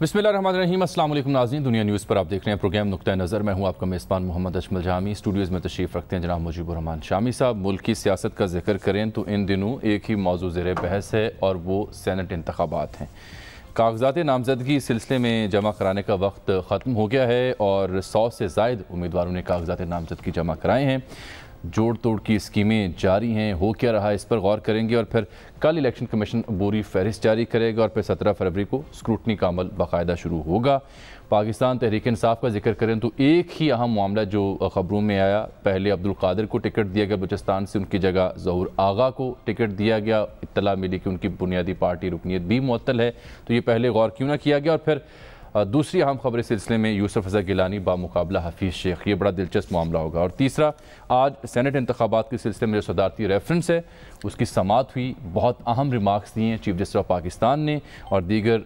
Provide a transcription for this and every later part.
बिस्मिल्लाहिर्रहमानिर्रहीम। अस्सलाम वालेकुम नाज़रीन, दुनिया न्यूज़ पर आप देख रहे हैं प्रोग्राम नुक्ता नज़र। मैं हूं आपका मेज़बान मोहम्मद अजमल जामी। स्टूडियोज़ में तशरीफ़ रखते हैं जनाब मुजीबुर रहमान शामी साहब। मुल्क की सियासत का जिक्र करें तो इन दिनों एक ही मौजू ज़ेर बहस है और वो सेनेट इंतखाबात हैं। कागजात नामजदगी इस सिलसिले में जमा कराने का वक्त ख़त्म हो गया है और 100 से ज़ायद उम्मीदवारों ने कागजात नामजदगी जमा कराए हैं। जोड़ तोड़ की स्कीमें जारी हैं, हो क्या रहा है इस पर गौर करेंगे और फिर कल इलेक्शन कमीशन पूरी फहरिस्त जारी करेगा और फिर 17 फरवरी को स्क्रूटनी का अमल बाकायदा शुरू होगा। पाकिस्तान तहरीक इंसाफ का जिक्र करें तो एक ही अहम मामला जो ख़बरों में आया, पहले अब्दुल कादिर को टिकट दिया गया बलूचिस्तान से, उनकी जगह ज़हूर आगा को टिकट दिया गया। इत्तला मिली कि उनकी बुनियादी पार्टी रुकनीत भी मुअत्तल है, तो ये पहले गौर क्यों ना किया गया। और फिर दूसरी अहम खबर इस सिलसिले में यूसुफ रज़ा गिलानी बामुकाबला हफीज़ शेख, ये बड़ा दिलचस्प मामला होगा। और तीसरा, आज सेनेट इंतखाबात के सिलसिले में जो सदारती रेफरेंस है उसकी समाअत हुई, बहुत अहम रिमार्क्स दिए हैं चीफ जस्टिस ऑफ पाकिस्तान ने और दीगर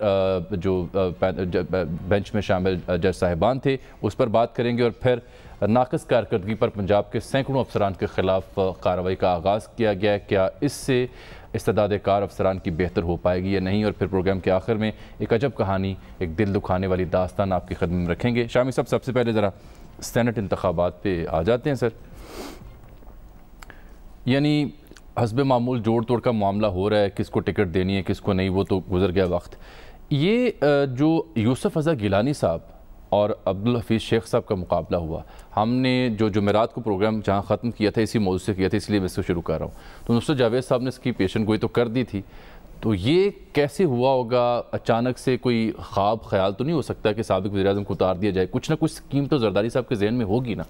जो बेंच में शामिल जज साहिबान थे, उस पर बात करेंगे। और फिर नाक़िस कारकर्दगी पर पंजाब के सैकड़ों अफसरान के ख़िलाफ़ कार्रवाई का आगाज़ किया गया, क्या इससे इस्तेदाद कार अफसरान की बेहतर हो पाएगी या नहीं। और फिर प्रोग्राम के आखिर में एक अजब कहानी, एक दिल दुखाने वाली दास्तान आपकी खिदमत में रखेंगे। शामी साहब, सबसे पहले ज़रा सेनेट इंतखाबात पे आ जाते हैं सर। यानी हस्बे मामूल जोड़ तोड़ का मामला हो रहा है, किसको टिकट देनी है किसको नहीं, वो तो गुजर गया वक्त। ये जो यूसुफ रज़ा गिलानी साहब और अब्दुल हफीज़ शेख साहब का मुकाबला हुआ, हमने जो जुमेरात को प्रोग्राम जहाँ ख़त्म किया था इसी मौजू से किया था, इसलिए मैं इसको शुरू कर रहा हूँ। तो नुसरत जावेद साहब ने इसकी पेशन गोई तो कर दी थी, तो ये कैसे हुआ होगा? अचानक से कोई ख्वाब ख्याल तो नहीं हो सकता कि साबिक़ वज़ीर-ए-आज़म को उतार दिया जाए? कुछ ना कुछ स्कीम तो जरदारी साहब के जहन में होगी ना।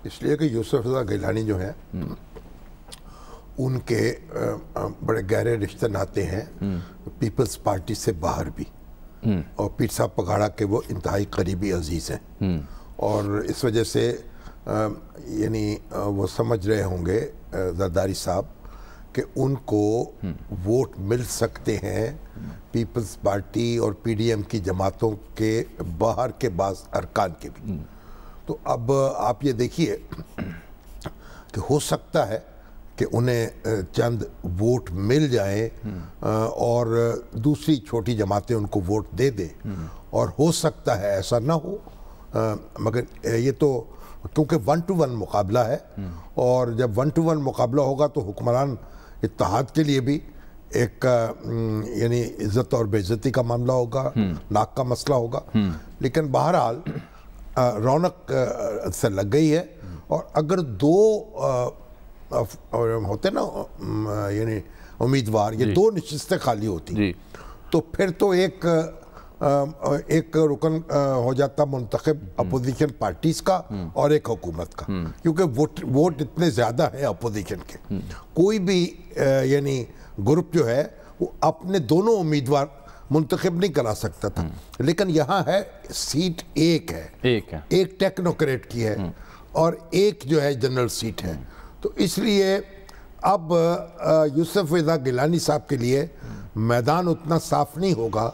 इसलिए कि यूसुफ रज़ा गिलानी जो है उनके बड़े गहरे रिश्ते नाते हैं पीपल्स पार्टी से बाहर भी, और पीर साहब पघाड़ा के वो इंतहाई करीबी अजीज़ हैं और इस वजह से यानी वो समझ रहे होंगे जरदारी साहब कि उनको वोट मिल सकते हैं पीपल्स पार्टी और पीडीएम की जमातों के बाहर के बाज़ अरकान के भी। तो अब आप ये देखिए कि हो सकता है कि उन्हें चंद वोट मिल जाए और दूसरी छोटी जमातें उनको वोट दे दे, और हो सकता है ऐसा ना हो, मगर ये तो क्योंकि 1 to 1 मुकाबला है, और जब 1 to 1 मुकाबला होगा तो हुक्मरान इत्तेहाद के लिए भी एक यानी इज्जत और बेइज्जती का मामला होगा, नाक का मसला होगा। लेकिन बहरहाल रौनक से लग गई है, और अगर दो होते ना यानी उम्मीदवार, ये दो नशिस्तें खाली होती तो फिर तो एक रुकन हो जाता मुंतखब अपोजिशन पार्टीज का और एक हुकूमत का, क्योंकि वोट इतने ज़्यादा है अपोजिशन के। कोई भी यानी ग्रुप जो है वो अपने दोनों उम्मीदवार मुंतखब नहीं करा सकता था, लेकिन यहाँ है सीट एक टेक्नोक्रेट की है और एक जो है जनरल सीट है। तो इसलिए अब यूसुफ रज़ा गिलानी साहब के लिए मैदान उतना साफ नहीं होगा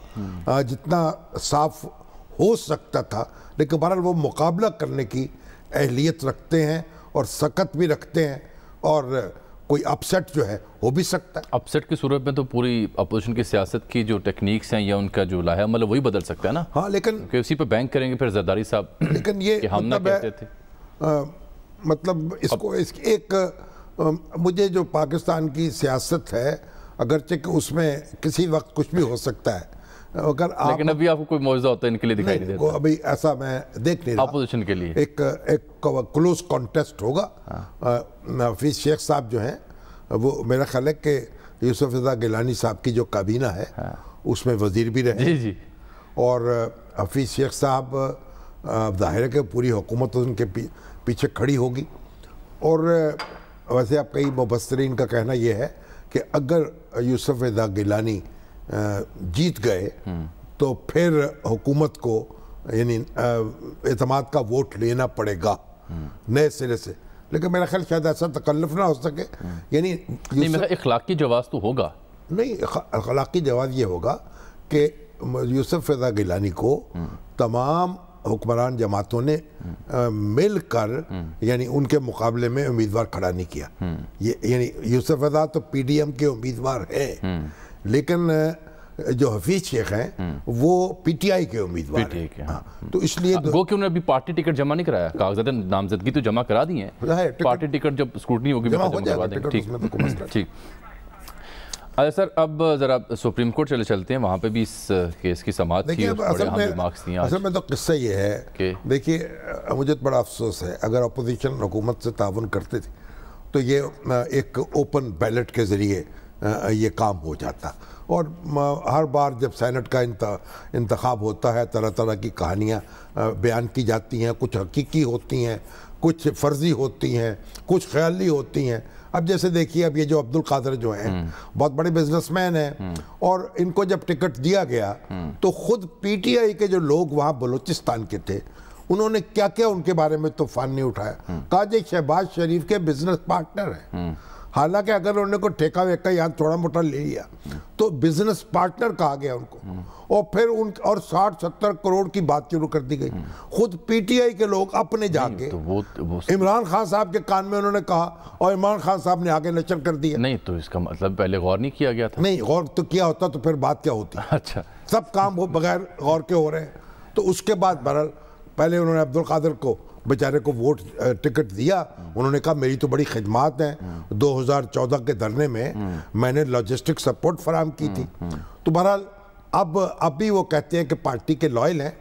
जितना साफ हो सकता था, लेकिन बहरहाल वो मुकाबला करने की अहलियत रखते हैं और सकत भी रखते हैं, और कोई अपसेट जो है हो भी सकता है। अपसेट की सूरत में तो पूरी अपोजिशन की सियासत की जो टेक्निक्स हैं या उनका जो लाया मतलब वही बदल सकता है ना। हाँ, लेकिन उसी पर बैंक करेंगे फिर जरदारी साहब, लेकिन ये हम ना कहते थे मतलब इसको एक मुझे जो पाकिस्तान की सियासत है, अगरचे कि उसमें किसी वक्त कुछ भी हो सकता है, अगर आप लेकिन अभी आपको कोई मौजूदा होता है इनके लिए दिखाई नहीं देता। अभी ऐसा मैं देख नहीं रहा। अपोजिशन के लिए एक क्लोज कॉन्टेस्ट होगा। हफीज़ शेख साहब जो हैं वो मेरा ख्याल है कि यूसुफ रज़ा गिलानी साहब की जो काबीना है उसमें वजीर भी रहे जी, और हफीज़ शेख साहब जाहिर है कि पूरी हुकूमत उनके पीछे खड़ी होगी। और वैसे आप कई मुबस्सरीन का कहना यह है कि अगर यूसुफ रज़ा गिलानी जीत गए तो फिर हुकूमत को यानी एतमाद का वोट लेना पड़ेगा नए सिरे से, लेकिन मेरा ख्याल शायद ऐसा तकल्लुफ़ ना हो सके। यानी मेरा इखलाकी जवाब तो होगा नहीं, इखलाकी जवाब ये होगा कि यूसुफ रज़ा गिलानी को तमाम हुक्मरान जमातों ने मिलकर यानी उनके मुकाबले में उम्मीदवार खड़ा नहीं किया। ये यानी यूसुफ रज़ा तो पीडीएम के उम्मीदवार है, लेकिन जो हफीज शेख हैं वो पीटीआई के उम्मीदवार हैं। हाँ, तो इसलिए वो कि उन्होंने अभी पार्टी टिकट जमा नहीं कराया, कागजात नामजदगी तो जमा करा दी है, पार्टी टिकट जब स्क्रूटनी होगी जमा हो जाएगा। ठीक। अच्छा सर, अब जरा सुप्रीम कोर्ट चलते हैं, वहाँ पे भी इस केस की समाअत थी। असल में तो किस्सा ये है कि देखिए, मुझे तो बड़ा अफसोस है, अगर अपोजिशन हुकूमत से ताउन करते थे तो ये एक ओपन बैलेट के ज़रिए ये काम हो जाता। और हर बार जब सेनेट का इंतखाब होता है, तरह तरह की कहानियाँ बयान की जाती हैं, कुछ हकीकी होती हैं, कुछ फ़र्जी होती हैं, कुछ ख्याली होती हैं। अब जैसे देखिए, अब ये जो अब्दुल कादिर जो हैं बहुत बड़े बिजनेसमैन हैं, और इनको जब टिकट दिया गया तो खुद पीटीआई के जो लोग वहाँ बलूचिस्तान के थे, उन्होंने क्या क्या उनके बारे में तूफान नहीं उठाया। कहा जी शहबाज शरीफ के बिजनेस पार्टनर हैं। हालांकि अगर उन्होंने को ठेका वेका यहाँ थोड़ा मोटा ले लिया तो बिजनेस पार्टनर कहा गया उनको, और फिर उन और 60-70 करोड़ की बात शुरू कर दी गई। खुद पीटीआई के लोग अपने जाके इमरान खान साहब के कान में उन्होंने कहा, और इमरान खान साहब ने आगे नचर कर दिया। नहीं तो इसका मतलब पहले गौर नहीं किया गया था। नहीं, गौर तो किया होता तो फिर बात क्या होती। अच्छा, सब काम वो बगैर गौर के हो रहे हैं। तो उसके बाद बहरहाल पहले उन्होंने अब्दुल कादिर को बेचारे को वोट टिकट दिया। उन्होंने कहा मेरी तो बड़ी खिदमात हैं, 2014 के धरने में मैंने लॉजिस्टिक सपोर्ट फराम की थी। तो बहरहाल अब भी वो कहते हैं कि पार्टी के लॉयल हैं,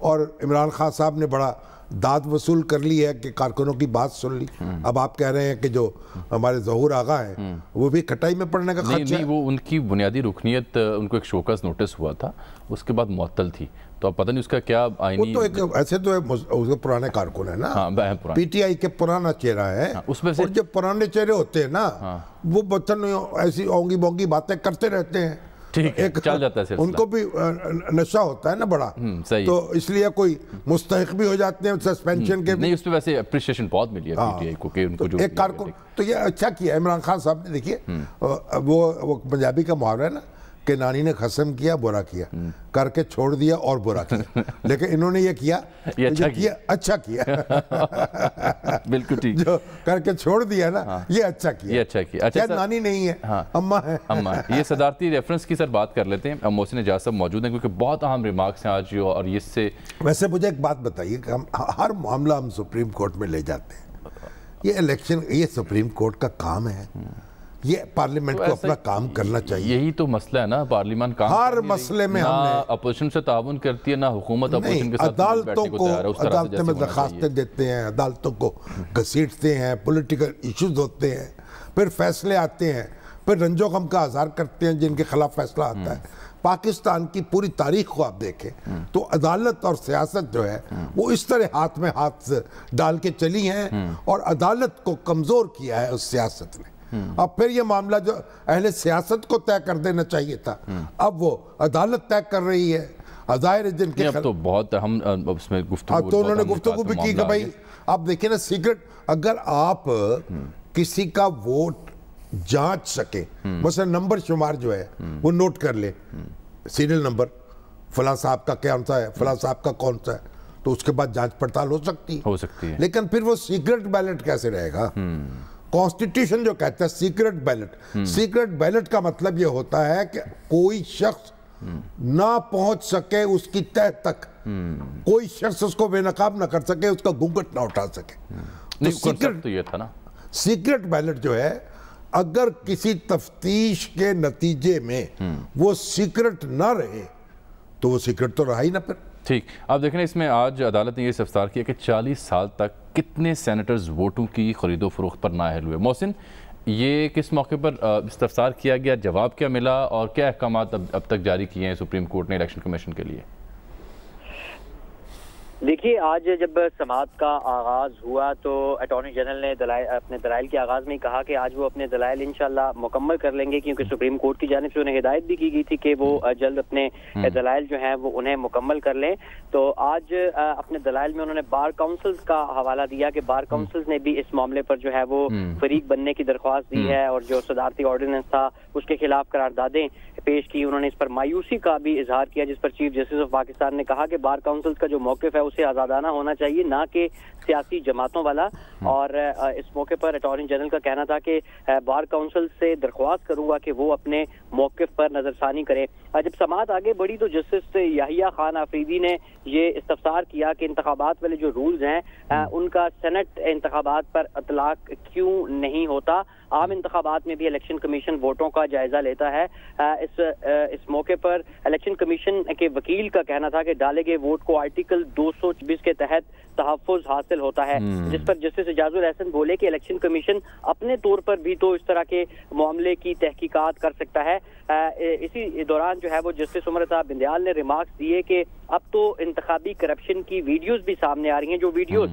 और इमरान खान साहब ने बड़ा दाद वसूल कर ली है कि कारकुनों की बात सुन ली। अब आप कह रहे हैं कि जो हमारे ज़हूर आगा हैं वो भी खटाई में पड़ने का खर्चा। नहीं, वो उनकी बुनियादी रुकनीत, उनको एक शोकस नोटिस हुआ था, उसके बाद मुअत्तल थी, तो अब पता नहीं उसका क्या आईनी। वो तो एक ऐसे तो उसके पुराने कारकुन है ना। हाँ, पीटीआई के पुराना चेहरा है। हाँ, उसमें से और जो पुराने चेहरे होते हैं ना, वो बच्चन ऐसी ओंगी बोंगी बातें करते रहते हैं। ठीक है, चल जाता है, उनको भी नशा होता है ना बड़ा। सही। तो इसलिए कोई मुस्तहिक भी हो जाते हैं सस्पेंशन के। नहीं, उस पे वैसे अप्रिशिएशन बहुत मिली है पीटीआई को कि उनको जो एक कारकुन तो ये अच्छा किया इमरान खान साहब ने। देखिए वो पंजाबी का मुहावरा है ना कि नानी ने खसम किया बुरा किया, करके छोड़ दिया और बुरा किया। लेकिन इन्होंने ये किया, अच्छा किया। बिल्कुल ठीक, जो करके छोड़ दिया ना, ये अच्छा किया। अच्छा, नानी नहीं है, अम्मा है। ये सदारती रेफरेंस की सर बात कर लेते हैं। अब मोहसिन एजाज साहब मौजूद हैं, क्योंकि बहुत अहम रिमार्क्स हैं आज, और इससे वैसे मुझे एक बात बताइए कि हम हर मामला हम सुप्रीम कोर्ट में ले जाते हैं। ये इलेक्शन, ये सुप्रीम कोर्ट का काम है, ये पार्लियामेंट को अपना काम करना चाहिए। यही तो मसला है ना, पार्लियामेंट काम हर मसले में हमने अपोजिशन से ताउन करती है, ना हुकूमत अपोजिशन के साथ अदालतों में दरखास्तें देते हैं, अदालतों को घसीटते हैं, पॉलिटिकल इश्यूज होते हैं, फिर फैसले आते हैं, फिर रंजो गम का आज़ार करते हैं जिनके खिलाफ फैसला आता है। पाकिस्तान की पूरी तारीख को आप देखें तो अदालत और सियासत जो है वो इस तरह हाथ में हाथ डाल के चली हैं, और अदालत को कमज़ोर किया है उस सियासत ने। अब फिर ये मामला जो अहले सियासत को तय कर देना चाहिए था, अब वो अदालत तय कर रही है। ज़ाहिर जिनके अब तो बहुत हम उसमें गुफ्तगू, तो उन्होंने गुफ्तगू भी की कि भाई आप देखिए ना, सीक्रेट अगर आप किसी का वोट जांच सके, मसला नंबर शुमार जो है वो नोट कर ले, सीरियल नंबर फलां साहब का कौन सा है, फलां साहब का कौन सा है, तो उसके बाद जांच पड़ताल हो सकती है। लेकिन फिर वो सीक्रेट बैलेट कैसे रहेगा? कॉन्स्टिट्यूशन जो कहता है सीक्रेट बैलेट, सीक्रेट बैलेट का मतलब यह होता है कि कोई शख्स ना पहुंच सके उसकी तह तक, कोई शख्स उसको बेनकाब ना कर सके, उसका घूंघट ना उठा सके। तो ये था ना, सीक्रेट बैलेट जो है, अगर किसी तफ्तीश के नतीजे में वो सीक्रेट ना रहे तो वो सीक्रेट तो रहा ही ना फिर। ठीक, आप देख रहे हैं इसमें आज अदालत ने यह इफ्तार किया कि 40 साल तक कितने सेनेटर्स वोटों की खरीदो फरोख्त पर नाअहल हुए। मोहसिन, ये किस मौके पर इफ्तार किया गया, जवाब क्या मिला, और क्या अहकाम अब तक जारी किए हैं सुप्रीम कोर्ट ने इलेक्शन कमीशन के लिए? देखिए, आज जब समाअत का आगाज हुआ तो अटॉर्नी जनरल ने अपने दलाइल के आगाज में कहा कि आज वो अपने दलाइल इंशाल्लाह मुकम्मल कर लेंगे, क्योंकि सुप्रीम कोर्ट की जानिब से उन्हें हिदायत भी की गई थी कि वो जल्द अपने दलाइल जो हैं वो उन्हें मुकम्मल कर लें। तो आज अपने दलाइल में उन्होंने बार काउंसिल्स का हवाला दिया कि बार काउंसिल्स ने भी इस मामले पर जो है वो फरीक बनने की दरख्वास्त दी है, और जो सदारती ऑर्डिनेंस था उसके खिलाफ करारदादें पेश की। उन्होंने इस पर मायूसी का भी इजहार किया, जिस पर चीफ जस्टिस ऑफ पाकिस्तान ने कहा कि बार काउंसिल का जो मौक़िफ़ है उसे आज़ादाना होना चाहिए, ना कि सियासी जमातों वाला। और इस मौके पर अटॉर्नी जनरल का कहना था कि बार काउंसिल से दरख्वास्त करूंगा कि वो अपने मौक़िफ़ पर नजरसानी करें। जब समाअत आगे बढ़ी तो जस्टिस याहिया खान आफरीदी ने ये इस्तफसार किया कि इंतखाबात वाले जो रूल्स हैं उनका सेनेट इंतखाबात पर इतलाक क्यों नहीं होता। आम इंतखाबात में भी इलेक्शन कमीशन वोटों का जायजा लेता है। इस मौके पर इलेक्शन कमीशन के वकील का कहना था कि डाले गए वोट को आर्टिकल 224 के तहत तहफ़्फ़ुज़ हासिल होता है, जिस पर जस्टिस एजाजुल एहसन बोले कि इलेक्शन कमीशन अपने तौर पर भी तो इस तरह के मामले की तहकीकात कर सकता है। इसी दौरान जो है वो जस्टिस उमर अता बिंदयाल ने रिमार्क्स दिए कि अब तो इंतखाबी करप्शन की वीडियोस भी सामने आ रही हैं, जो वीडियोस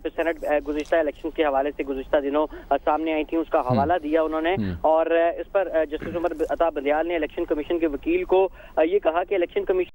सेनेट गुज़िश्ता इलेक्शन के हवाले से गुज़िश्ता दिनों सामने आई थी, उसका हवाला दिया उन्होंने। और इस पर जस्टिस उमर अता बिंदयाल ने इलेक्शन कमीशन के वकील को ये कहा कि इलेक्शन कमीशन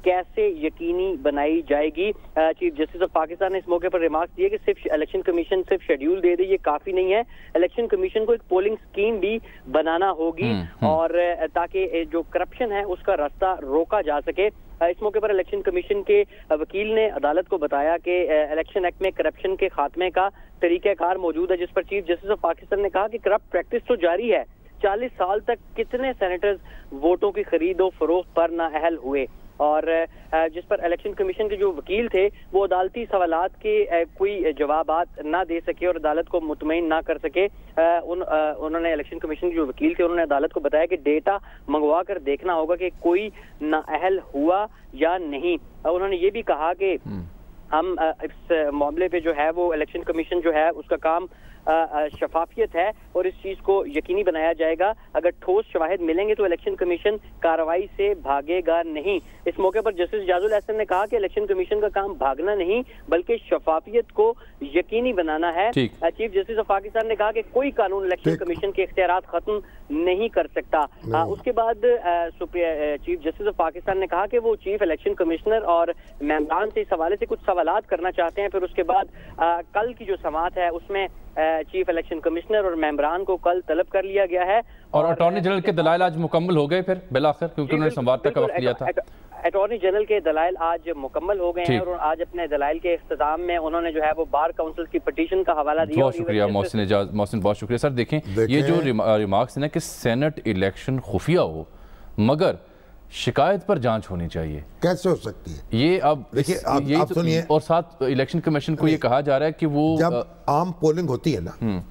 कैसे यकीनी बनाई जाएगी। चीफ जस्टिस ऑफ पाकिस्तान ने इस मौके पर रिमार्क्स दिए कि सिर्फ इलेक्शन कमीशन सिर्फ शेड्यूल दे दे ये काफी नहीं है, इलेक्शन कमीशन को एक पोलिंग स्कीम भी बनाना होगी और ताकि जो करप्शन है उसका रास्ता रोका जा सके। इस मौके पर इलेक्शन कमीशन के वकील ने अदालत को बताया कि इलेक्शन एक्ट में करप्शन के खात्मे का तरीक़ाकार मौजूद है, जिस पर चीफ जस्टिस ऑफ पाकिस्तान ने कहा कि करप्ट प्रैक्टिस तो जारी है। 40 साल तक कितने सेनेटर्स वोटों की खरीद और फरोख्त पर नाअहल हुए। और जिस पर इलेक्शन कमीशन के जो वकील थे वो अदालती सवालात के कोई जवाबात ना दे सके और अदालत को मुतमईन ना कर सके। उन्होंने इलेक्शन कमीशन के जो वकील थे उन्होंने अदालत को बताया कि डेटा मंगवा कर देखना होगा कि कोई नाअहल हुआ या नहीं। उन्होंने ये भी कहा कि हम इस मामले पे जो है वो इलेक्शन कमीशन जो है उसका काम शफाफियत है और इस चीज को यकीनी बनाया जाएगा। अगर ठोस शवाहिद मिलेंगे तो इलेक्शन कमीशन कार्रवाई से भागेगा नहीं। इस मौके पर जस्टिस एजाजुल एहसन ने कहा कि इलेक्शन कमीशन का काम भागना नहीं बल्कि शफाफियत को यकीनी बनाना है। चीफ जस्टिस ऑफ पाकिस्तान ने कहा कि कोई कानून इलेक्शन कमीशन के इख्तियारात खत्म नहीं कर सकता। उसके बाद चीफ जस्टिस ऑफ पाकिस्तान ने कहा कि वो चीफ इलेक्शन कमिश्नर और मेंबरान से इस हवाले से कुछ सवालात करना चाहते हैं। फिर उसके बाद कल की जो समाअत है उसमें चीफ इलेक्शन कमिश्नर और मेंबरान को कल तलब कर लिया गया है। और अटॉर्नी जनरल के दलाइल आज मुकम्मल हो गए फिर बिलाखिर, क्योंकि उन्होंने संवाद का वक्त लिया था। अटॉर्नी जनरल के दलाइल आज मुकम्मल हो गए हैं और आज अपने दलाइल के इख्तिताम में उन्होंने जो है वो बार काउंसिल की पिटीशन का हवाला दिया। बहुत शुक्रिया मोहसिन, बहुत शुक्रिया सर। देखें ये जो रिमार्क्स है ना कि सेनेट इलेक्शन खुफिया हो मगर शिकायत पर जांच होनी चाहिए, कैसे हो सकती है ये? अब देखिए आप सुनिए, और साथ इलेक्शन कमीशन को ये कहा जा रहा है कि वो जब आम पोलिंग होती है ना,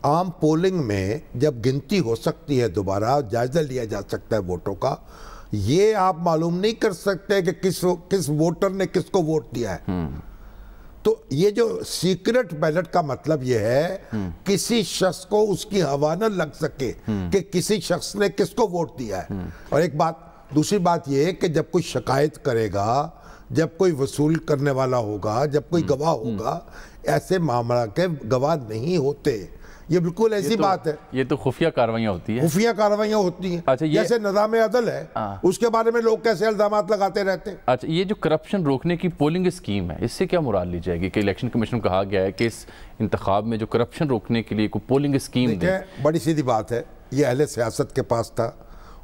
आम पोलिंग में जब गिनती हो सकती है, दोबारा जायजा लिया जा सकता है वोटों का, ये आप मालूम नहीं कर सकते कि किस वोटर ने किसको वोट दिया है। तो ये जो सीक्रेट बैलेट का मतलब ये है किसी शख्स को उसकी हवा न लग सके कि किसी शख्स ने किसको वोट दिया है। और एक बात, दूसरी बात ये है कि जब कोई शिकायत करेगा, जब कोई वसूल करने वाला होगा, जब कोई गवाह होगा, ऐसे मामला के गवाह नहीं होते। ये बिल्कुल ऐसी बात है। ये तो खुफिया कार्रवाइयाँ होती है, खुफिया कार्रवाइयाँ होती हैं। अच्छा, जैसे निज़ाम अदल है उसके बारे में लोग कैसे इल्जामात लगाते रहते हैं। अच्छा, ये जो करप्शन रोकने की पोलिंग स्कीम है इससे क्या मुराद ली जाएगी कि इलेक्शन कमीशन को कहा गया है कि इस इंतखाब में जो करप्शन रोकने के लिए कोई पोलिंग स्कीम दे? बड़ी सीधी बात है, ये अहले सियासत के पास था,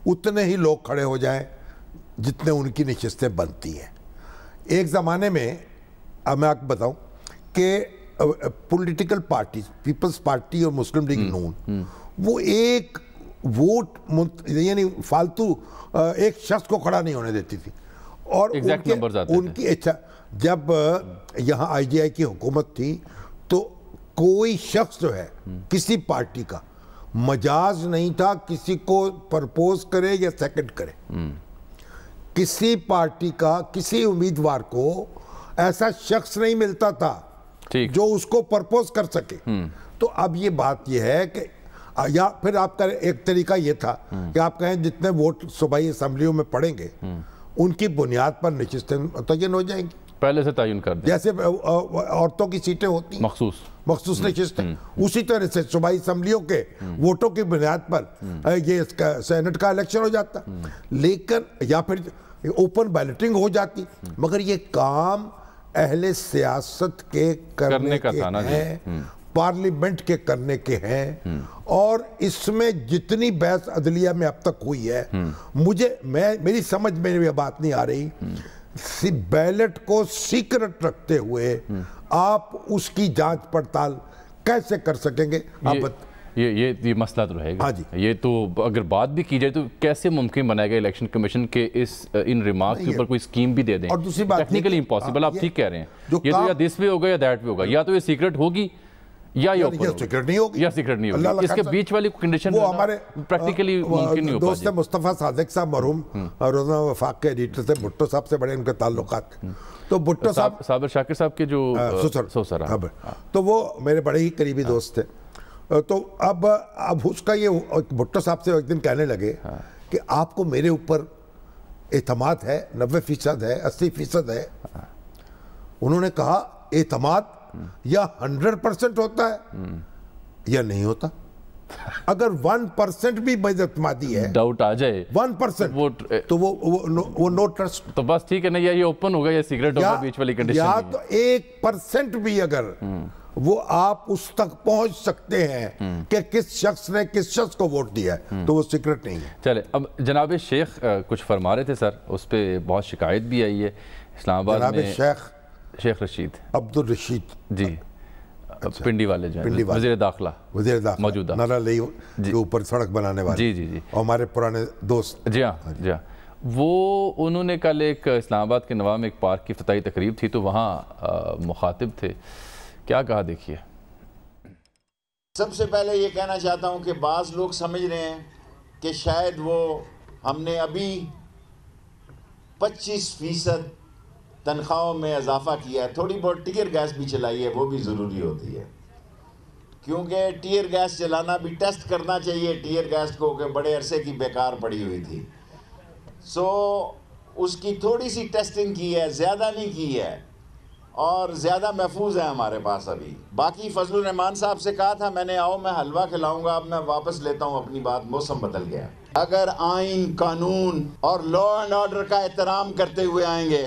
उतने ही लोग खड़े हो जाएं जितने उनकी नशिस्तें बनती हैं। एक ज़माने में अब मैं आपको बताऊं कि पॉलिटिकल पार्टी, पीपल्स पार्टी और मुस्लिम लीग नून, वो एक वोट यानी फालतू एक शख्स को खड़ा नहीं होने देती थी। और उनकी इच्छा, जब यहाँ IGI की हुकूमत थी तो कोई शख्स जो है किसी पार्टी का मजाज नहीं था किसी को प्रपोज करे या सेकंड करे। किसी पार्टी का किसी उम्मीदवार को ऐसा शख्स नहीं मिलता था जो उसको प्रपोज कर सके। तो अब ये बात ये है कि या फिर आपका एक तरीका ये था कि आप कहें जितने वोट सूबाई असेंबलियों में पड़ेंगे उनकी बुनियाद पर नशिस्तें मुतय्यन हो जाएंगी, पहले से तयन कर दें। जैसे औरतों की सीटें होती हैं मखसूस नशिस्तें, उसी तरह से सूबाई असेंबलियों के वोटों की बुनियाद पर ये सेनेट का इलेक्शन हो जाता, लेकिन या फिर ओपन बैलेटिंग हो जाती। मगर ये काम अहले सियासत के करने का था ना, पार्लियामेंट के करने के हैं, और इसमें जितनी बहस अदलिया में अब तक हुई है, मेरी समझ में ये बात नहीं आ रही, बैलेट को सीक्रेट रखते हुए आप उसकी जांच पड़ताल कैसे कर सकेंगे? ये मसला तो रहेगा। हाँ जी। ये तो अगर बात भी की जाए तो कैसे मुमकिन बनाएगा इलेक्शन कमीशन के इन रिमार्क के ऊपर कोई स्कीम भी दे दें? और दूसरी बात, टेक्निकली इम्पॉसिबल, आप ठीक कह रहे हैं। ये तो या दिस वे होगा या दैट वे होगा, या तो ये सीक्रेट होगी या ये सीक्रेट नहीं होगी, या सीक्रेट नहीं होगी। इसके बीच वाली कंडीशन वो हमारे प्रैक्टिकली मुमकिन नहीं हो पाएगी। दोस्त मुस्तफा सादिक साहब मरहूम रोज़ाना वफाक के एडिटर थे, भुट्टो साहब से बड़े उनके ताल्लुकात, तो भुट्टो साहब साबिर शाकिर साहब के जो ससुर, तो वो मेरे बड़े ही करीबी दोस्त थे। तो अब उसका ये भुट्टो साहब से एक दिन कहने लगे कि आपको मेरे ऊपर एतमाद है, 90% है, 80% है। उन्होंने कहा एतमाद या 100% होता है या नहीं होता? अगर 1% भी बेइज्जती है, डाउट आ जाए 1%, तो वो नो ट्रस्ट। तो बस ठीक है ना, या ये ओपन होगा या सीक्रेट होगा, बीच वाली कंडीशन या तो 1% भी अगर वो आप उस तक पहुंच सकते हैं कि किस शख्स ने किस शख्स को वोट दिया है, तो वो सीक्रेट नहीं है। चले, अब जनाब शेख कुछ फरमा रहे थे सर, उस पर बहुत शिकायत भी आई है इस्लामाबाद में। शेख रशीद, अब्दुल रशीद जी, अच्छा। पिंडी वाले जो हैं, वज़ीर दाखिला मौजूदा, नारा लेई के ऊपर सड़क बनाने वाले, जी जी जी, और हमारे पुराने दोस्त। जी हाँ जी हाँ। वो उन्होंने कल एक इस्लामाबाद के नवा में एक पार्क की इफ्तिताई तकरीब थी, तो वहाँ मुखातिब थे, क्या कहा देखिए। सबसे पहले ये कहना चाहता हूँ कि बाज़ लोग समझ रहे हैं कि शायद वो हमने अभी 25% तनख्वाहों में इजाफा किया है, थोड़ी बहुत टीयर गैस भी चलाई है, वो भी ज़रूरी होती है, क्योंकि टीयर गैस चलाना भी टेस्ट करना चाहिए टीयर गैस को, कि बड़े अरसे की बेकार पड़ी हुई थी। सो उसकी थोड़ी सी टेस्टिंग की है, ज़्यादा नहीं की है, और ज़्यादा महफूज है हमारे पास अभी। बाकी फजलुर रहमान साहब से कहा था मैंने, आओ मैं हलवा खिलाऊंगा, अब मैं वापस लेता हूँ अपनी बात, मौसम बदल गया। अगर आइन, कानून और लॉ एंड ऑर्डर का एहतराम करते हुए आएंगे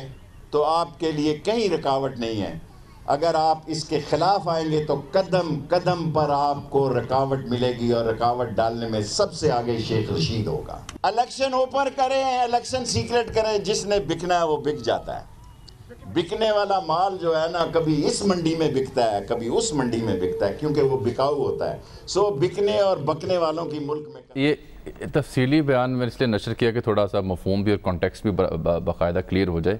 तो आपके लिए कहीं रुकावट नहीं है। अगर आप इसके खिलाफ आएंगे तो कदम कदम पर आपको रुकावट मिलेगी, और रुकावट डालने में सबसे आगे शेख रशीद होगा। इलेक्शन ओपन करें, इलेक्शन सीक्रेट करें, जिसने बिकना है वो बिक जाता है। बिकने वाला माल जो है ना, कभी इस मंडी में बिकता है, कभी उस मंडी में बिकता है, क्योंकि वो बिकाऊ होता है। सो बिकने और बकने वालों की मुल्क में ये तफसीली बयान मैंने इसलिए नशर किया कि थोड़ा सा मफहूम भी और कॉन्टेक्स्ट भी बाकायदा क्लियर हो जाए।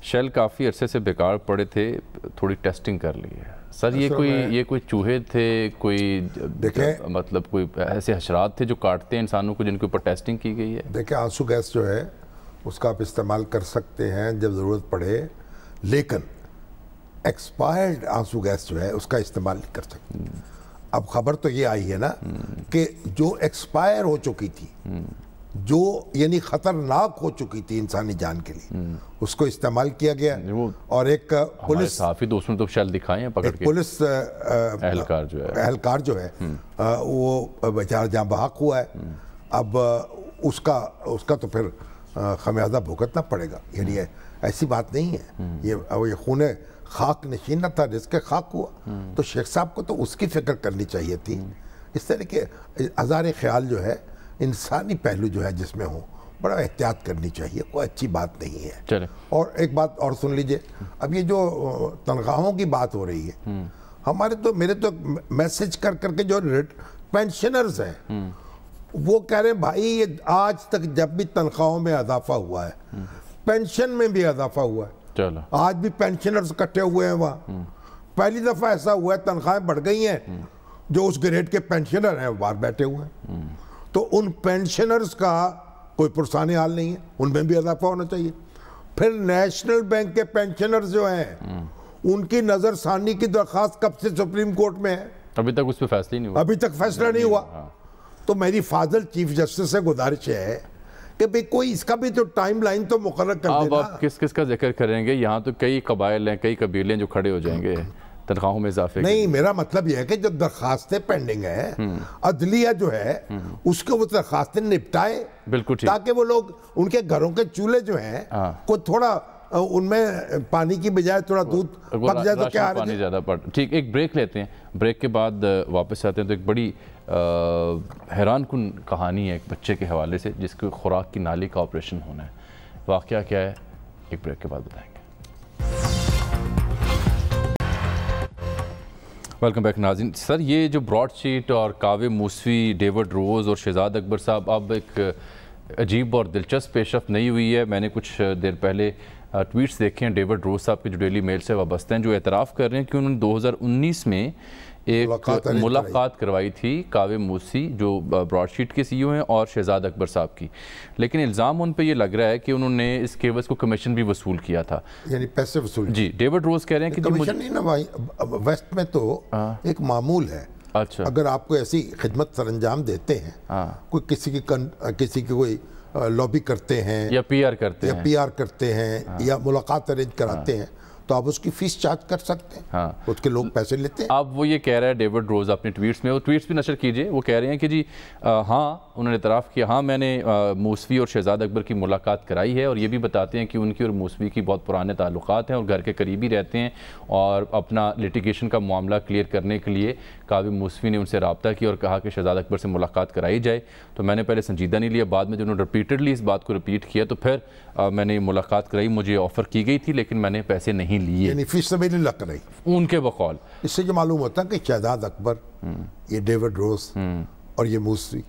शेल काफ़ी अरसे से बेकार पड़े थे, थोड़ी टेस्टिंग कर ली है सर। ये कोई चूहे थे, कोई देखें मतलब कोई ऐसे हशरात थे जो काटते हैं इंसानों को, जिनके ऊपर टेस्टिंग की गई है? देखिए, आंसू गैस जो है उसका आप इस्तेमाल कर सकते हैं जब ज़रूरत पड़े, लेकिन एक्सपायर्ड आंसू गैस जो है उसका इस्तेमाल नहीं कर सकते। अब खबर तो ये आई है ना कि जो एक्सपायर हो चुकी थी, जो यानी खतरनाक हो चुकी थी इंसानी जान के लिए, उसको इस्तेमाल किया गया। और एक पुलिस काफी दोस्तों तो शैल दिखाए हैं पकड़ के, पुलिस एहलकार जो है वो बेचारा जहाँ बहक हुआ है। अब उसका तो फिर खमियाजा भुगतना पड़ेगा। यानी ऐसी बात नहीं है, ये खून खाक नशीन न था, जिसके खाक हुआ, तो शेख साहब को तो उसकी फिक्र करनी चाहिए थी। इस तरह के हज़ारे ख्याल जो है, इंसानी पहलू जो है जिसमें हो, बड़ा एहतियात करनी चाहिए, कोई अच्छी बात नहीं है। चले। और एक बात और सुन लीजिए, अब ये जो तनख्वाहों की बात हो रही है, हमारे तो मेरे तो मैसेज कर करके जो पेंशनर्स हैं वो कह रहे हैं भाई ये आज तक जब भी तनख्वाहों में इजाफा हुआ है, पेंशन में भी इजाफा हुआ है, चलो आज भी पेंशनर्स इकट्ठे हुए हैं वहाँ। पहली दफ़ा ऐसा हुआ है तनख्वाहें बढ़ गई हैं, जो उस ग्रेड के पेंशनर हैं बाहर बैठे हुए हैं, तो उन पेंशनर्स का कोई पुरसाने हाल नहीं है, उनमें भी इजाफा होना चाहिए। फिर नेशनल बैंक के पेंशनर्स जो हैं उनकी नज़रसानी की दरख्वास्त कब से सुप्रीम कोर्ट में है, अभी तक उस पर फैसला नहीं हुआ, अभी तक फैसला नहीं हुआ। तो मेरी फाजिल चीफ जस्टिस से गुजारिश है कि भाई कोई इसका भी तो टाइम लाइन तो मुकर्रर कर देना। आप किस किस का जिक्र करेंगे? यहाँ तो कई कबाइल हैं, कई कबीले जो खड़े हो जाएंगे तनख्वाहों में इजाफे। नहीं, मेरा मतलब यह है कि जो दरखास्तें पेंडिंग है, अदलिया जो है उसके वो दरखास्तें निपटाए, बिल्कुल ठीक, ताकि वो लोग उनके घरों के चूल्हे जो हैं को थोड़ा उनमें पानी की बजाय थोड़ा दूध पक जाए तो क्या पानी ज़्यादा पड़। ठीक, एक ब्रेक लेते हैं, ब्रेक के बाद वापस आते हैं। तो एक बड़ी हैरानकुन कहानी है एक बच्चे के हवाले से जिसको खुराक की नाली का ऑपरेशन होना है। वाक़या क्या है, एक ब्रेक के बाद बताएंगे। वेलकम बैक नाज़रीन। सर, ये जो ब्रॉडशीट और कावे मूसवी, डेविड रोज़ और शहजाद अकबर साहब, अब एक अजीब और दिलचस्प पेशरफ्त नहीं हुई है। मैंने कुछ देर पहले ट्वीट्स देखे हैं डेविड रोज़ साहब के जो डेली मेल से वाबस्ते हैं, जो एतराफ़ कर रहे हैं कि उन्होंने 2019 में एक मुलाकात करवाई थी कावे मूसी जो ब्रॉडशीट के सीईओ हैं और शहजाद अकबर साहब की, लेकिन इल्ज़ाम उन पे ये लग रहा है कि उन्होंने इस केवस को कमीशन भी वसूल किया था, यानी पैसे वसूल। जी, डेविड रोज़ कह रहे हैं कि कमीशन नहीं ना भाई, वेस्ट में तो एक मामूल है। अच्छा, अगर आपको ऐसी खिदमत सरंजाम देते हैं, कोई किसी की कोई लॉबी करते हैं या पीआर करते हैं या मुलाकात अरेंज कराते हैं, तो आप उसकी फीस चार्ज कर सकते हैं। हाँ, उसके लोग पैसे लेते हैं। अब वो ये कह रहा है डेविड रोज़ अपने ट्वीट्स में, वो ट्वीट्स भी नशर कीजिए, वो कह रहे हैं कि जी हाँ, उन्होंने इतराफ़ किया, हाँ मैंने मूसवी और शहजाद अकबर की मुलाकात कराई है, और ये भी बताते हैं कि उनकी और मूसवी की बहुत पुराने ताल्लुकात हैं और घर के करीबी रहते हैं, और अपना लिटिगेशन का मामला क्लियर करने के लिए कावे मूसवी ने उनसे रब्ता किया और कहा कि शहजाद अकबर से मुलाकात कराई जाए। तो मैंने पहले संजीदा नहीं लिया, बाद में जो उन्होंने रिपीटेडली इस बात को रिपीट किया तो फिर मैंने मुलाकात कराई, मुझे ऑफ़र की गई थी लेकिन मैंने पैसे नहीं लिए, यानी फीस से नहीं लग रही उनके बकौल। इससे जो मालूम होता है कि शहजाद अकबर, ये डेविड रोज़ और ये मूसवी,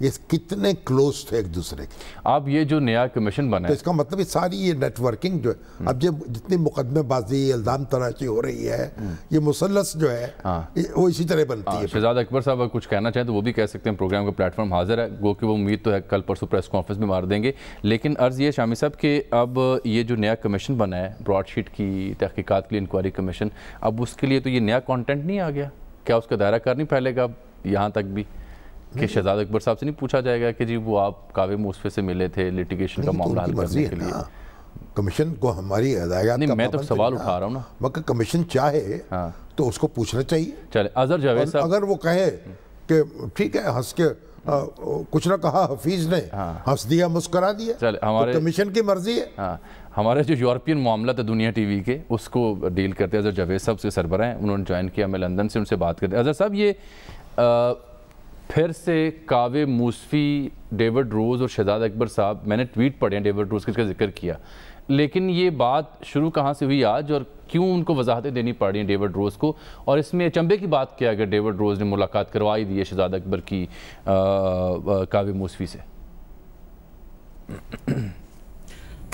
ये कितने क्लोज थे एक दूसरे के। अब ये जो नया कमीशन बना है, तो इसका मतलब ये सारी ये नेटवर्किंग जो है, अब जब जितनी मुकदमेबाजी, इल्ज़ाम तराशी हो रही है, ये मुसल्लस जो है वो इसी तरह बनती है। शहजाद अकबर साहब अगर कुछ कहना चाहें तो वो भी कह सकते हैं, प्रोग्राम का प्लेटफॉर्म हाजिर है, गो कि वो उम्मीद तो है कल परसों प्रेस कॉन्फ्रेंस में मार देंगे। लेकिन अर्ज़ ये शामी साहब कि अब ये जो नया कमीशन बना है ब्रॉडशीट की तहकीकात के लिए, इंक्वायरी कमीशन, अब उसके लिए तो ये नया कॉन्टेंट नहीं आ गया क्या? उसका दायरा कार नहीं फैलेगा यहाँ तक भी कि शहजाद अकबर साहब से नहीं पूछा जाएगा कि जी वो आप कावे मूसवी से मिले थे लिटिगेशन का मामला हल करने के लिए? कमीशन को हमारी हदायत नहीं, मैं तो सवाल उठा रहा हूँ ना, मगर कमीशन चाहे तो उसको पूछना चाहिए। चले अजहर जावेद साहब, अगर वो कहे कि ठीक है, हंस के कुछ ना कहा हफीज ने, हंस दिया मुस्करा दिया, चले हमारे तो कमीशन की मर्जी है। हमारे जो यूरोपियन मामला था दुनिया टीवी के, उसको डील करते अजहर जावेद साहब से सरबराह हैं, उन्होंने ज्वाइन किया, मैं लंदन से उनसे बात करते। अजहर साहब, ये फिर से कावे मूसवी, डेविड रोज़ और शहजाद अकबर साहब, मैंने ट्वीट पढ़े हैं डेविड रोज़ का जिक्र किया, लेकिन ये बात शुरू कहाँ से हुई आज और क्यों उनको वजाहतें देनी पड़ रही हैं डेविड रोज़ को? और इसमें अचंभे की बात क्या अगर डेविड रोज़ ने मुलाकात करवाई दी है शहजाद अकबर की कावे मूसवी से?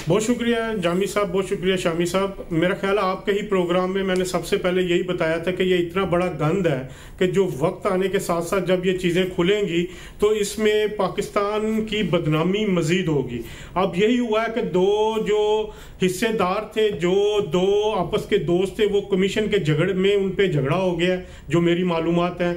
बहुत शुक्रिया जामी साहब, बहुत शुक्रिया शामी साहब। मेरा ख्याल है आपके ही प्रोग्राम में मैंने सबसे पहले यही बताया था कि ये इतना बड़ा गंद है कि जो वक्त आने के साथ साथ जब ये चीज़ें खुलेंगी तो इसमें पाकिस्तान की बदनामी मजीद होगी। अब यही हुआ है कि दो जो हिस्सेदार थे, जो दो आपस के दोस्त थे, वो कमीशन के झगड़े में उन पर झगड़ा हो गया जो मेरी मालूमात है।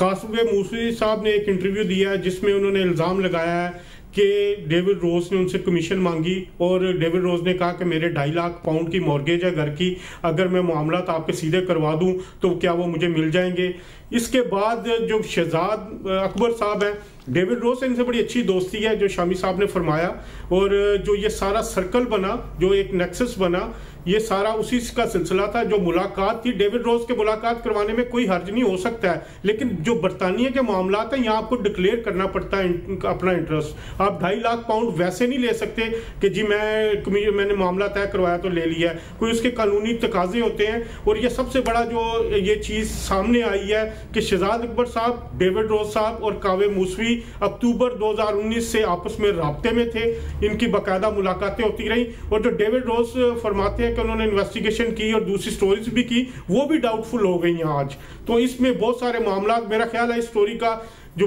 कासुबे मूसवी साहब ने एक इंटरव्यू दिया है जिसमें उन्होंने इल्ज़ाम लगाया है कि डेविड रोज़ ने उनसे कमीशन मांगी और डेविड रोज़ ने कहा कि मेरे 2.5 लाख पाउंड की मॉर्गेज है घर की, अगर मैं मामला तो आपके सीधे करवा दूं तो क्या वो मुझे मिल जाएंगे। इसके बाद जो शहजाद अकबर साहब हैं, डेविड रोज़ से इनसे बड़ी अच्छी दोस्ती है जो शामी साहब ने फरमाया, और जो ये सारा सर्कल बना, जो एक नेक्सस बना, ये सारा उसी का सिलसिला था। जो मुलाकात थी, डेविड रोज़ के मुलाकात करवाने में कोई हर्ज नहीं हो सकता है, लेकिन जो बरतानिया के मामला हैं यहाँ आपको डिक्लेयर करना पड़ता है अपना इंटरेस्ट। आप 2.5 लाख पाउंड वैसे नहीं ले सकते कि जी मैंने मामला तय करवाया तो ले लिया, कोई उसके कानूनी तकाजे होते हैं। और ये सबसे बड़ा जो ये चीज़ सामने आई है कि शहजाद अकबर साहब, डेविड रोज़ साहब और कावे मूसवी अक्टूबर 2019 से आपस में राब्ते में थे, इनकी बाकायदा मुलाकातें होती रही। और जो डेविड रोज़ फरमाते हैं कि उन्होंने इन्वेस्टिगेशन की और दूसरी स्टोरीज भी की, वो भी डाउटफुल हो गई हैं आज। तो इसमें बहुत सारे मामला, मेरा ख्याल है इस स्टोरी का जो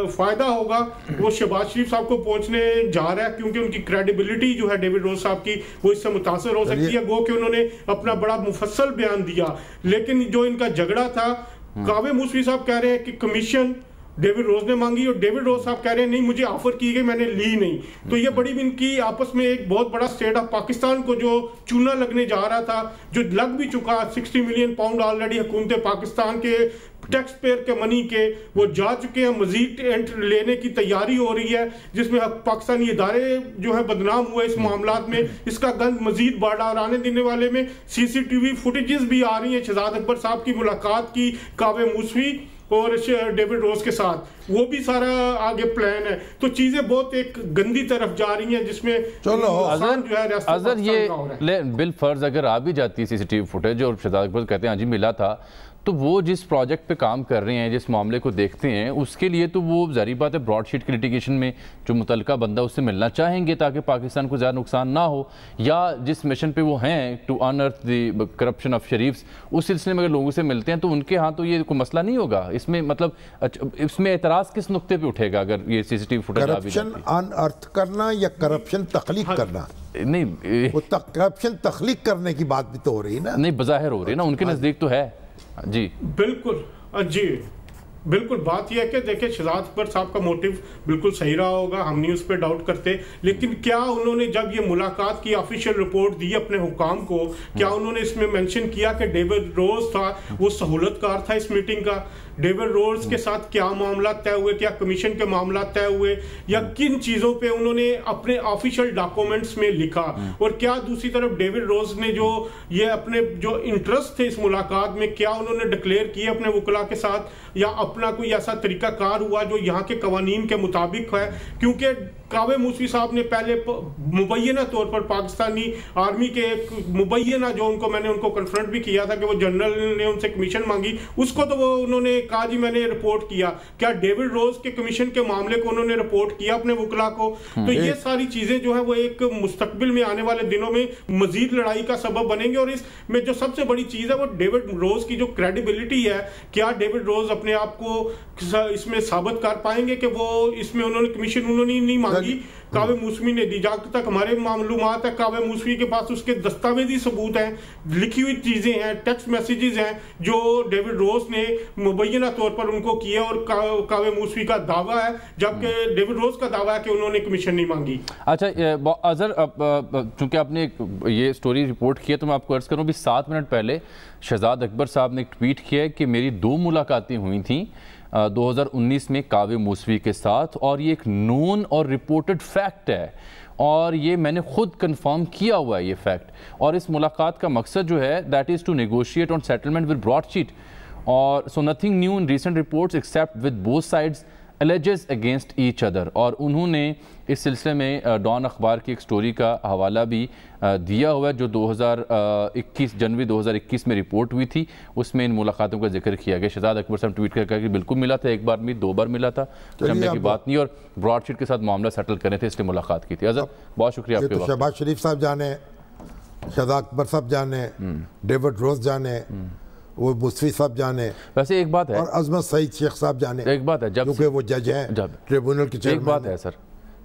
फायदा होगा वो शहबाज शरीफ साहब को पहुंचने जा रहा है, क्योंकि उनकी क्रेडिबिलिटी जो है डेविड रोज़ साहब की वो इससे मुतासर हो सकती है। गो कि उन्होंने अपना बड़ा मुफस्सल बयान दिया, लेकिन जो इनका झगड़ा था, कावे मूसवी साहब कह रहे हैं कि कमीशन डेविड रोज ने मांगी और डेविड रोज साहब कह रहे हैं नहीं मुझे ऑफर की गई, मैंने ली नहीं। तो ये बड़ी इनकी आपस में एक बहुत बड़ा स्टेट ऑफ पाकिस्तान को जो चूना लगने जा रहा था, जो लग भी चुका, 60 मिलियन पाउंड ऑलरेडी हुकूमत पाकिस्तान के टैक्स पेयर के मनी के वो जा चुके हैं, मजीद एंट्री लेने की तैयारी हो रही है, जिसमें पाकिस्तानी इदारे जो है बदनाम हुए इस मामलात में। इसका गंद मजीद बढ़ा और आने देने वाले में CCTV फुटेजेस भी आ रही हैं शहजाद अकबर साहब की मुलाकात की कावे मूसवी और डेविड रोज के साथ, वो भी सारा आगे प्लान है। तो चीजें बहुत एक गंदी तरफ जा रही हैं, जिसमें चलो अजहर ये बिल फर्ज अगर आ भी जाती है CCTV फुटेज और शहजाद अकबर कहते हैं हाँ जी मिला था, तो वो जिस प्रोजेक्ट पे काम कर रहे हैं, जिस मामले को देखते हैं, उसके लिए तो वो ज़ाहिर बात है ब्रॉडशीट के लिटिगेशन में जो मुतलका बंदा उससे मिलना चाहेंगे ताकि पाकिस्तान को ज़्यादा नुकसान ना हो, या जिस मिशन पे वो हैं to unearth the corruption of Sharifs, उस सिलसिले में अगर लोगों से मिलते हैं तो उनके यहाँ तो ये कोई मसला नहीं होगा। इसमें मतलब इसमें एतराज़ किस नुक्ते पर उठेगा अगर ये CCTV फुटेज आ भी जाती है? करप्शन अनअर्थ करना या करप्शन तख्लीक करना? नहीं, वो करप्शन तख्लीक करने की बात भी तो हो रही है ना। नहीं, बज़ाहिर हो रही है ना, उनके नज़दीक तो है जी। बिल्कुल जी, बिल्कुल बात यह है कि देखिए शहजाद अकबर साहब का मोटिव बिल्कुल सही रहा होगा, हम नहीं उस पर डाउट करते, लेकिन क्या उन्होंने जब ये मुलाकात की ऑफिशियल रिपोर्ट दी अपने हुकाम को, क्या उन्होंने इसमें मेंशन किया कि डेविड रोज था वो सहूलतकार था इस मीटिंग का? डेविड रोज के साथ क्या मामला तय हुए, क्या कमीशन के मामला तय हुए, या किन चीज़ों पे उन्होंने अपने ऑफिशियल डॉक्यूमेंट्स में लिखा? और क्या दूसरी तरफ डेविड रोज ने जो ये अपने जो इंटरेस्ट थे इस मुलाकात में, क्या उन्होंने डिक्लेयर किए अपने वकला के साथ, या अपना कोई ऐसा तरीकाकार हुआ जो यहाँ के कवानीन के मुताबिक है? क्योंकि कावे मूसवी साहब ने पहले मुबैना तौर पर पाकिस्तानी आर्मी के मुबैना जो मैंने उनको कन्फ्रंट भी किया था कि वो जनरल ने उनसे कमीशन मांगी, उसको तो वो उन्होंने कहा जी मैंने रिपोर्ट किया। क्या डेविड रोज के कमीशन के मामले को उन्होंने रिपोर्ट किया अपने वकला को? तो ये सारी चीजें जो है वो एक मुस्तकबिल में आने वाले दिनों में मजीद लड़ाई का सबब बनेंगे। और इसमें जो सबसे बड़ी चीज है वो डेविड रोज की जो क्रेडिबिलिटी है, क्या डेविड रोज अपने आप को इसमें साबित कर पाएंगे कि वो इसमें उन्होंने कमीशन उन्होंने नहीं मांगी, कावे मूसवी ने दी? जहां तक हमारे मालूमात है कावे मूसवी के पास उसके दस्तावेजी सबूत हैं, लिखी हुई चीजें हैं, टेक्स्ट मैसेजेस हैं जो डेविड रोज ने मुबैना तौर पर उनको किया, और कावे मूसवी का दावा है, जबकि डेविड रोज का दावा है कि उन्होंने कमीशन नहीं मांगी। अच्छा अजहर, चूंकि आपने ये स्टोरी रिपोर्ट किया तो मैं आपको अर्ज करूं, भी 7 मिनट पहले शहजाद अकबर साहब ने एक ट्वीट किया कि मेरी 2 मुलाकातें हुई थी 2019 में कावे मूसवी के साथ, और ये एक नोन और रिपोर्टेड फैक्ट है, और ये मैंने खुद कंफर्म किया हुआ है ये फैक्ट। और इस मुलाकात का मकसद जो है that is to negotiate on settlement with Broadsheet, और so nothing new in recent reports except with both sides alleges against each other. और उन्होंने इस सिलसिले में डॉन अखबार की एक स्टोरी का हवाला भी दिया हुआ है जो 2021 जनवरी 2021 में रिपोर्ट हुई थी, उसमें इन मुलाकातों का जिक्र किया गया। शहजाद अकबर साहब ट्वीट करके कि बिल्कुल मिला था, एक बार भी 2 बार मिला था, जमने की बात नहीं, और ब्रॉडशीट के साथ मामला सेटल करने थे इसलिए मुलाकात की थी। अजहर बहुत शुक्रिया आपके। तो शहबाज शरीफ साहब जाने, शहजाद अकबर साहब जाने, डेविड रोज जाने, वो मूसवी साहब जाने, वैसे एक बात है, और अजमत सईद शेख साहब जाने, एक बात है, जब क्योंकि वो जज हैं ट्रिब्यूनल के चेयरमैन। एक बात है सर,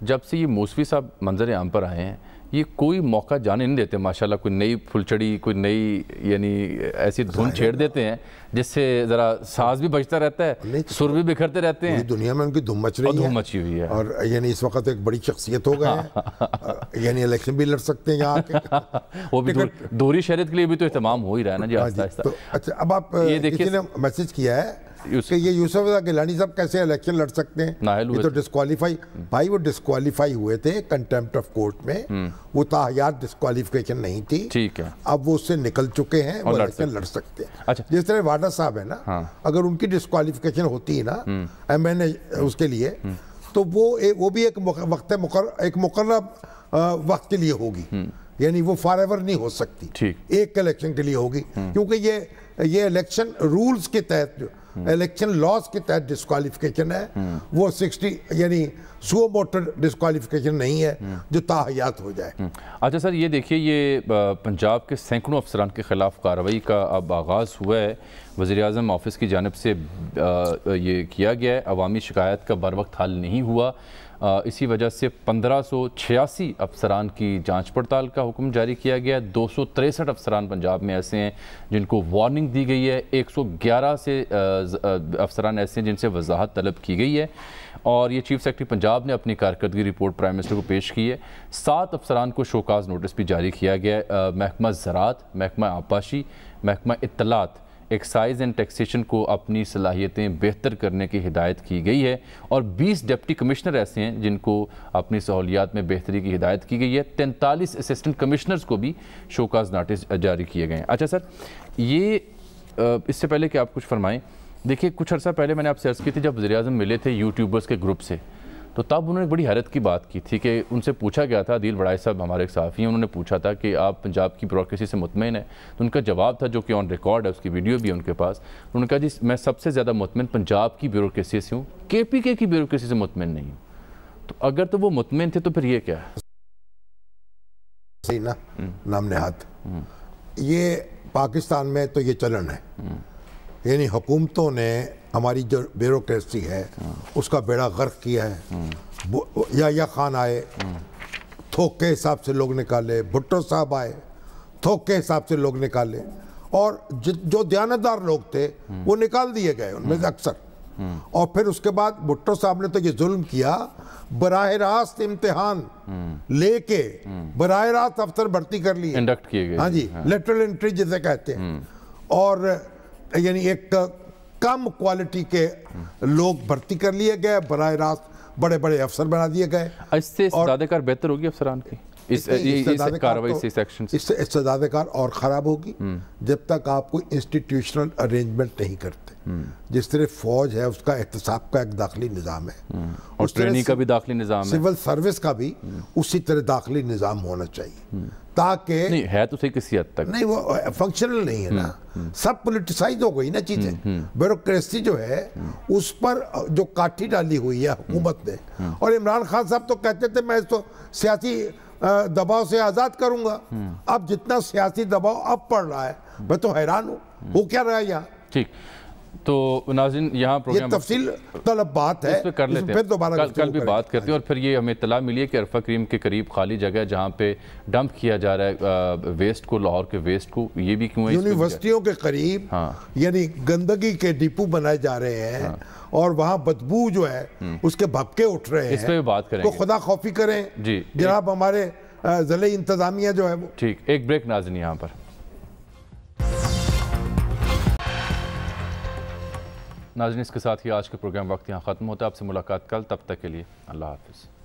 जब से ये मूसवी साहब मंजर आम पर आए हैं, ये कोई मौका जाने नहीं देते माशाल्लाह, कोई नई फुलचड़ी, कोई नई यानी ऐसी धुन छेड़ देते हैं जिससे ज़रा साज भी बजता रहता है, सुर भी बिखरते रहते हैं। दुनिया में उनकी धूम मच रही है, धूम मची हुई है, और यानी इस वक्त एक बड़ी शख्सियत हो गए हैं, यानी इलेक्शन भी लड़ सकते हैं यहाँ के। वो भी दोहरी शहरियत के लिए भी तो इस्तेमाम हो ही रहा है ना जी आहिस्ता आहिस्ता। अच्छा, अब आप ये देखिए, मैसेज किया है कि ये यूसुफ गिलानी साहब कैसे इलेक्शन लड़ सकते हैं, ये तो डिस्क्वालीफाई, भाई वो डिस्क्वालीफाई हुए थे कंटेम्प्ट ऑफ कोर्ट में, वो ताहयात डिस्क्वालिफिकेशन नहीं थी, ठीक है, अब वो उससे निकल चुके हैं, वो इलेक्शन लड़ सकते हैं। अच्छा, जिस तरह वाडा साहब है ना, अगर उनकी डिस्क्वालिफिकेशन होती है ना MNA उसके लिए, तो वो भी एक मुकर्रर वक्त के लिए होगी, यानी वो फॉर एवर नहीं हो सकती, एक इलेक्शन के लिए होगी, क्योंकि ये इलेक्शन रूल्स के तहत, इलेक्शन लॉज के तहत डिस्क्वालिफिकेशन है, वो 60 यानी सो मोटर डिस्क्वालिफिकेशन नहीं है जो ताहयात हो जाए। अच्छा सर, ये देखिए, ये पंजाब के सैकड़ों अफसरान के खिलाफ कार्रवाई का अब आगाज़ हुआ है, वज़ीर-ए-आज़म ऑफिस की जानिब से ये किया गया है, अवामी शिकायत का बर वक्त हल नहीं हुआ, इसी वजह से 1586 अफसरान की जांच पड़ताल का हुक्म जारी किया गया है। 263 अफसरान पंजाब में ऐसे हैं जिनको वार्निंग दी गई है। 111 से अफसरान ऐसे हैं जिनसे वजाहत तलब की गई है और ये चीफ सेक्रेटरी पंजाब ने अपनी कारकर्दगी रिपोर्ट प्राइम मिनिस्टर को पेश की है। 7 अफसरान को शोकाज नोटिस भी जारी किया गया है। महकमा ज़राअत, महकमा आबाशी, महकमा इत्तलात, एक्साइज एंड टैक्सेशन को अपनी सलाहियतें बेहतर करने की हिदायत की गई है और 20 डिप्टी कमिश्नर ऐसे हैं जिनको अपनी सहूलियात में बेहतरी की हिदायत की गई है। 43 असिस्टेंट कमिश्नर्स को भी शोकाज नोटिस जारी किए गए हैं। अच्छा सर, ये इससे पहले कि आप कुछ फरमाएं, देखिए कुछ अर्सा पहले मैंने आपसे अर्ज़ की थी, जब वज़ीर-ए-आज़म मिले थे यूट्यूबर्स के ग्रुप से, तो तब उन्होंने बड़ी हैरत की बात की थी कि उनसे पूछा गया था, आदिल बड़ाई साहब हमारे एक सहाफ़ी हैं, उन्होंने पूछा था कि आप पंजाब की ब्यूरोक्रेसी से मुतमिन है, तो उनका जवाब था जो कि ऑन रिकॉर्ड है, उसकी वीडियो भी है उनके पास। उन्होंने कहा जी मैं सबसे ज़्यादा मुतमिन पंजाब की ब्यूरोक्रेसी से हूँ, KPK की ब्यूरोक्रेसी से मुतमिन नहीं हूँ। तो अगर तो वो मुतमिन थे तो फिर ये क्या है? सही ना, नाम नेहात ये पाकिस्तान में तो ये चलन है, यानी हुकूमतों ने हमारी जो ब्यूरोक्रेसी है उसका बेड़ा गर्क किया है। या खान आए, थोक के हिसाब से लोग निकाले, भुट्टो साहब आए, थोक के हिसाब से लोग निकाले, और जो दयानतदार लोग थे वो निकाल दिए गए उनमें से अक्सर। और फिर उसके बाद भुट्टो साहब ने तो ये जुल्म किया, बराह रास्त इम्तिहान लेके बराह रास्त अफसर भर्ती कर लिए, इंडक्ट किए गए। हाँ जी, लेटरल एंट्री जिसे कहते हैं, और यानी एक कम क्वालिटी के लोग भर्ती कर लिए गए, बराह रास्त बड़े बड़े अफसर बना दिए गए। इससे इस्तेदादेकार बेहतर होगी अफसरान की इस कार्रवाई से, इस एक्शन से? इससे इस्तेदादेकार और ख़राब होगी जब तक आप कोई इंस्टीट्यूशनल अरेंजमेंट नहीं करते। जिस तरह फौज है उसका एहतसाब का एक दाखिली निज़ाम है, और ट्रेनिंग का भी दाखिली निज़ाम है, सिविल सर्विस का भी उसी तरह दाखिली निज़ाम होना चाहिए, ताकि नहीं है तो सही किसी हद तक नहीं, वो फंक्शनल नहीं है ना, सब पोलिटिसाइज हो गई ना चीजें। ब्यूरोक्रेसी जो है उस पर जो काठी डाली हुई है हुकूमत ने, और इमरान खान साहब तो कहते थे मैं तो सियासी दबाव से आज़ाद करूंगा। अब जितना सियासी दबाव अब पड़ रहा है मैं तो हैरान हूँ, वो क्या रहा है यहाँ। ठीक, तो नाज़रीन यहाँ प्रोग्राम तफसील तलब बात है, इस पे कर लेते हैं, फिर दोबारा कल भी बात करते हैं। और फिर ये हमें इत्तला मिली है कि अरफा करीम के करीब खाली जगह जहाँ पे डंप किया जा रहा है वेस्ट को, लाहौर के वेस्ट को, ये भी क्यों है? यूनिवर्सिटियों के करीब यानी गंदगी के डिपो बनाए जा रहे हैं, और वहाँ बदबू जो है उसके भपके उठ रहे हैं। इस पे बात करेंगे, तो खुदा खौफी करें जी जनाब हमारे ज़िले इंतजामिया जो है वो। ठीक, एक ब्रेक नाज़रीन यहाँ पर। नाज़रीन इसके साथ ही आज के प्रोग्राम वक्त यहाँ ख़त्म होता है। आपसे मुलाकात कल, तब तक के लिए अल्लाह हाफ़िज़।